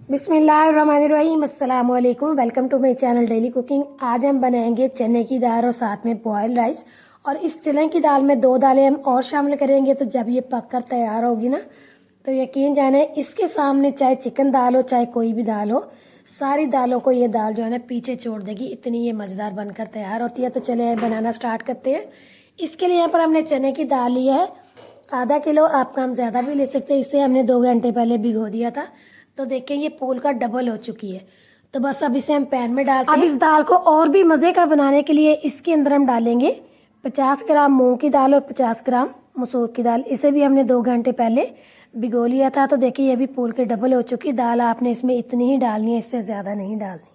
बिस्मिल्लाहिर्रहमानिर्रहीम, अस्सलाम वालेकुम। Welcome to my channel daily cooking. आज हम बनाएंगे चने की दाल और साथ में बॉयल राइस। और इस चने की दाल में 2 दालें हम और शामिल करेंगे। तो जब ये पककर तैयार होगी ना, तो यकीन जाने इसके सामने चाहे चिकन दाल हो चाहे कोई भी दाल हो, सारी दालों को ये दाल जो है ना पीछे छोड़ देगी, इतनी ये मज़ेदार बनकर तैयार होती है। तो चले बनाना स्टार्ट करते हैं। इसके लिए यहाँ पर हमने चने की दाल ली है आधा किलो। आप कम ज़्यादा भी ले सकते हैं। इसे हमने 2 घंटे पहले भिगो दिया था। तो देखें ये फूल का डबल हो चुकी है। तो बस अब इसे हम पैन में डालते हैं। अब इस दाल को और भी मज़े का बनाने के लिए इसके अंदर हम डालेंगे 50 ग्राम मूंग की दाल और 50 ग्राम मसूर की दाल। इसे भी हमने 2 घंटे पहले भिगो लिया था। तो देखिए ये भी फूल के डबल हो चुकी। दाल आपने इसमें इतनी ही डालनी है, इससे ज़्यादा नहीं डालनी।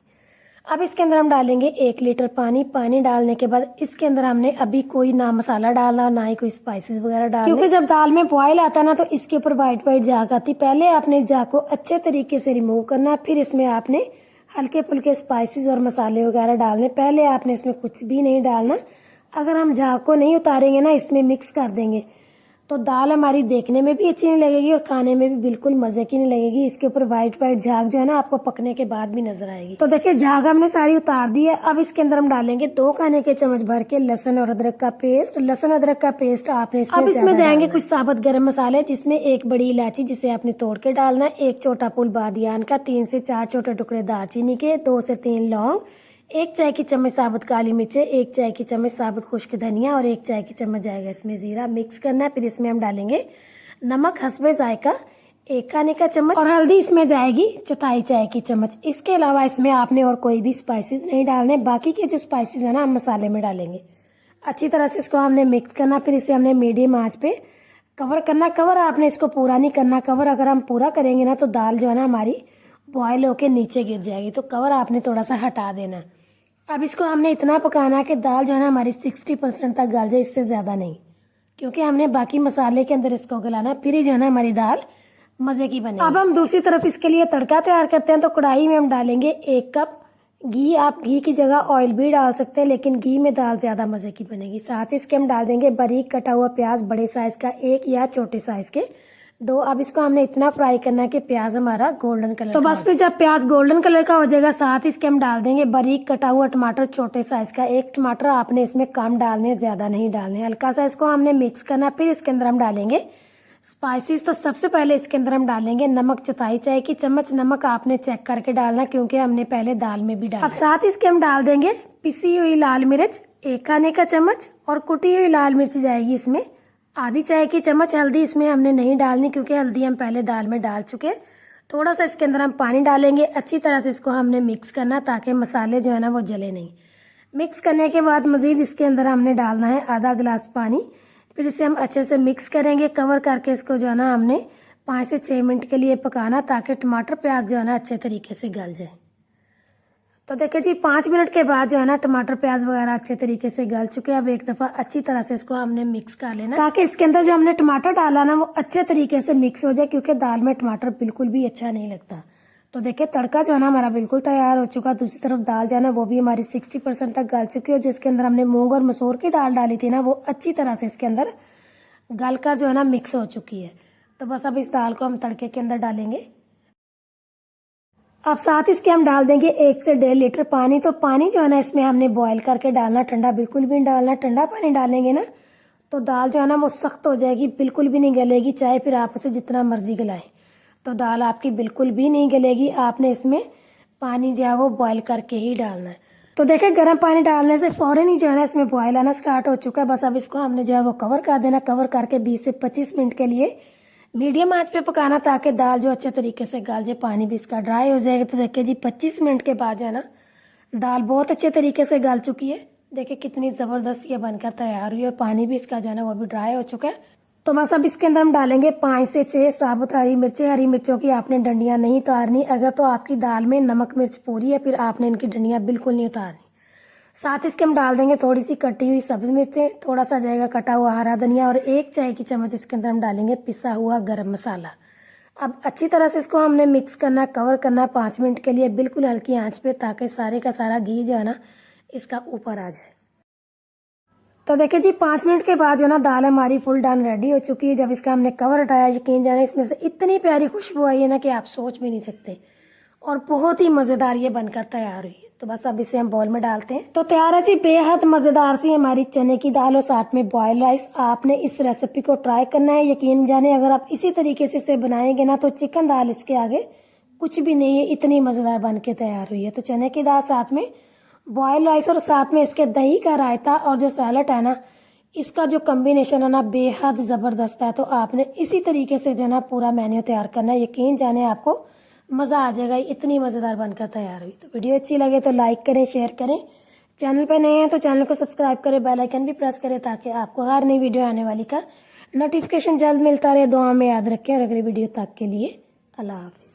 अब इसके अंदर हम डालेंगे 1 लीटर पानी। पानी डालने के बाद इसके अंदर हमने अभी कोई ना मसाला डालना, ना ही कोई स्पाइसेस वगैरह डालना, क्योंकि जब दाल में बॉयल आता ना तो इसके ऊपर वाइट वाइट झाग आती। पहले आपने इस झाग को अच्छे तरीके से रिमूव करना, फिर इसमें आपने हल्के फुल्के स्पाइसेस और मसाले वगैरह डालने। पहले आपने इसमें कुछ भी नहीं डालना। अगर हम झाग को नहीं उतारेंगे ना, इसमें मिक्स कर देंगे, तो दाल हमारी देखने में भी अच्छी नहीं लगेगी और खाने में भी बिल्कुल मजे की नहीं लगेगी। इसके ऊपर वाइट वाइट झाग जो है ना आपको पकने के बाद भी नजर आएगी। तो देखिए झाग हमने सारी उतार दी है। अब इसके अंदर हम डालेंगे 2 खाने के चम्मच भर के लहसुन और अदरक का पेस्ट। लहसुन अदरक का पेस्ट आपने इसमें, अब इसमें जाएंगे कुछ साबुत गरम मसाले, जिसमें 1 बड़ी इलायची जिसे आपने तोड़ के डालना है, 1 छोटा फूल बादियान का, 3 से 4 छोटे टुकड़े दालचीनी के, 2 से 3 लौंग, 1 चाय की चम्मच साबुत काली मिर्चें, 1 चाय की चम्मच साबुत खुश्क धनिया और 1 चाय की चम्मच जाएगा इसमें जीरा। मिक्स करना है। फिर इसमें हम डालेंगे नमक हस्बे जायका 1 खाने का चम्मच, और हल्दी इसमें जाएगी 1/4 चाय की चम्मच। इसके अलावा इसमें आपने और कोई भी स्पाइसेस नहीं डालने। बाकी के जो स्पाइसेस है ना हम मसाले में डालेंगे। अच्छी तरह से इसको हमने मिक्स करना। फिर इसे हमने मीडियम आंच पे कवर करना। कवर आपने इसको पूरा नहीं करना। कवर अगर हम पूरा करेंगे ना तो दाल जो है ना हमारी बॉयल होके नीचे गिर जाएगी। तो कवर आपने थोड़ा सा हटा देना। अब इसको हमने इतना पकाना है कि दाल जो है ना हमारी 60% तक गल जाए, इससे ज़्यादा नहीं, क्योंकि हमने बाकी मसाले के अंदर इसको गलाना, फिर ही जो है ना हमारी दाल मज़े की बनेगी। अब हम दूसरी तरफ इसके लिए तड़का तैयार करते हैं। तो कढ़ाई में हम डालेंगे 1 कप घी। आप घी की जगह ऑयल भी डाल सकते हैं, लेकिन घी में दाल ज़्यादा मज़े की बनेगी। साथ ही इसके हम डाल देंगे बारीक कटा हुआ प्याज, बड़े साइज़ का 1 या छोटे साइज़ के 2। अब इसको हमने इतना फ्राई करना है कि प्याज हमारा गोल्डन कलर, तो बस फिर जब प्याज गोल्डन कलर का हो जाएगा, साथ इसके हम डाल देंगे बारीक कटा हुआ टमाटर, छोटे साइज का 1 टमाटर। आपने इसमें कम डालने, ज्यादा नहीं डालने। हल्का सा इसको हमने मिक्स करना। फिर इसके अंदर हम डालेंगे स्पाइसेस। तो सबसे पहले इसके अंदर हम डालेंगे नमक 1/4 चाय की चम्मच। नमक आपने चेक करके डालना, क्योंकि हमने पहले दाल में भी डाला। अब साथ इसके हम डाल देंगे पिसी हुई लाल मिर्च 1 खाने का चम्मच, और कुटी हुई लाल मिर्च जाएगी इसमें आधी चाय की चम्मच। हल्दी इसमें हमने नहीं डालनी, क्योंकि हल्दी हम पहले दाल में डाल चुके हैं। थोड़ा सा इसके अंदर हम पानी डालेंगे। अच्छी तरह से इसको हमने मिक्स करना, ताकि मसाले जो है ना वो जले नहीं। मिक्स करने के बाद मज़ीद इसके अंदर हमने डालना है आधा गिलास पानी। फिर इसे हम अच्छे से मिक्स करेंगे। कवर करके इसको जो है ना हमने 5 से 6 मिनट के लिए पकाना, ताकि टमाटर प्याज जो है ना अच्छे तरीके से गल जाए। तो देखिए जी 5 मिनट के बाद जो है ना टमाटर प्याज वगैरह अच्छे तरीके से गल चुके हैं। अब एक दफ़ा अच्छी तरह से इसको हमने मिक्स कर लेना, ताकि इसके अंदर जो हमने टमाटर डाला ना वो अच्छे तरीके से मिक्स हो जाए, क्योंकि दाल में टमाटर बिल्कुल भी अच्छा नहीं लगता। तो देखिए तड़का जो है ना हमारा बिल्कुल तैयार हो चुका। दूसरी तरफ दाल जो है ना वो भी हमारी 60% तक गल चुकी है। जिसके अंदर हमने मूंग और मसूर की दाल डाली थी ना, वो अच्छी तरह से इसके अंदर गल कर जो है ना मिक्स हो चुकी है। तो बस अब इस दाल को हम तड़के के अंदर डालेंगे। अब साथ इसके हम डाल देंगे 1 से 1.5 लीटर पानी। तो पानी जो है ना इसमें हमने बॉयल करके डालना, ठंडा बिल्कुल भी नहीं डालना। ठंडा पानी डालेंगे ना तो दाल जो है ना वो सख्त हो जाएगी, बिल्कुल भी नहीं गलेगी, चाहे फिर आप उसे जितना मर्जी गलाएं। तो दाल आपकी बिल्कुल भी नहीं गलेगी। आपने इसमें पानी जो है वो बॉयल करके ही डालना है। तो देखिए गर्म पानी डालने से फौरन ही जो है ना इसमें बॉयल आना स्टार्ट हो चुका है। बस अब इसको हमने जो है वो कवर कर देना। कवर करके 20 से 25 मिनट के लिए मीडियम आंच पे पकाना, ताकि दाल जो अच्छे तरीके से गल जाए, पानी भी इसका ड्राई हो जाएगा। तो देखिए जी 25 मिनट के बाद जो है ना दाल बहुत अच्छे तरीके से गल चुकी है। देखिए कितनी ज़बरदस्त ये बनकर तैयार हुई है। पानी भी इसका जो है ना वो भी ड्राई हो चुका है। तो बस अब इसके अंदर हम डालेंगे 5 से 6 साबुत हरी मिर्चें। हरी मिर्चों की आपने डंडियाँ नहीं उतारनी। अगर तो आपकी दाल में नमक मिर्च पूरी है, फिर आपने इनकी डंडियाँ बिल्कुल नहीं उतारनी। साथ इसके हम डाल देंगे थोड़ी सी कटी हुई सब्ज मिर्चें, थोड़ा सा जाएगा कटा हुआ हरा धनिया, और 1 चाय की चम्मच इसके अंदर हम डालेंगे पिसा हुआ गरम मसाला। अब अच्छी तरह से इसको हमने मिक्स करना, कवर करना 5 मिनट के लिए बिल्कुल हल्की आंच पे, ताकि सारे का सारा घी जो है ना इसका ऊपर आ जाए। तो देखिए जी 5 मिनट के बाद जो ना दाल हमारी फुल डन रेडी हो चुकी है। जब इसका हमने कवर हटाया, यकीन जाने इसमें से इतनी प्यारी खुशबू आई है ना कि आप सोच भी नहीं सकते। और बहुत ही मज़ेदार ये बनकर तैयार हुई है। तो बस अब इसे हम बाउल में डालते हैं। तो तैयार है जी बेहद मज़ेदार सी हमारी चने की दाल और साथ में बॉयल राइस। आपने इस रेसिपी को ट्राई करना है। यकीन जाने अगर आप इसी तरीके से इसे बनाएंगे ना तो चिकन दाल इसके आगे कुछ भी नहीं है, इतनी मज़ेदार बन के तैयार हुई है। तो चने की दाल साथ में बॉयल राइस और साथ में इसके दही का रायता और जो सैलड है ना, इसका जो कॉम्बिनेशन है ना बेहद ज़बरदस्त है। तो आपने इसी तरीके से जो ना पूरा मेन्यू तैयार करना है। यकीन जाने आपको मज़ा आ जाएगा, इतनी मज़ेदार बनकर तैयार हुई। तो वीडियो अच्छी लगे तो लाइक करें, शेयर करें। चैनल पर नए हैं तो चैनल को सब्सक्राइब करें, बेल आइकन भी प्रेस करें ताकि आपको हर नई वीडियो आने वाली का नोटिफिकेशन जल्द मिलता रहे। दुआ में याद रखें और अगली वीडियो तक के लिए अल्लाह हाफिज़।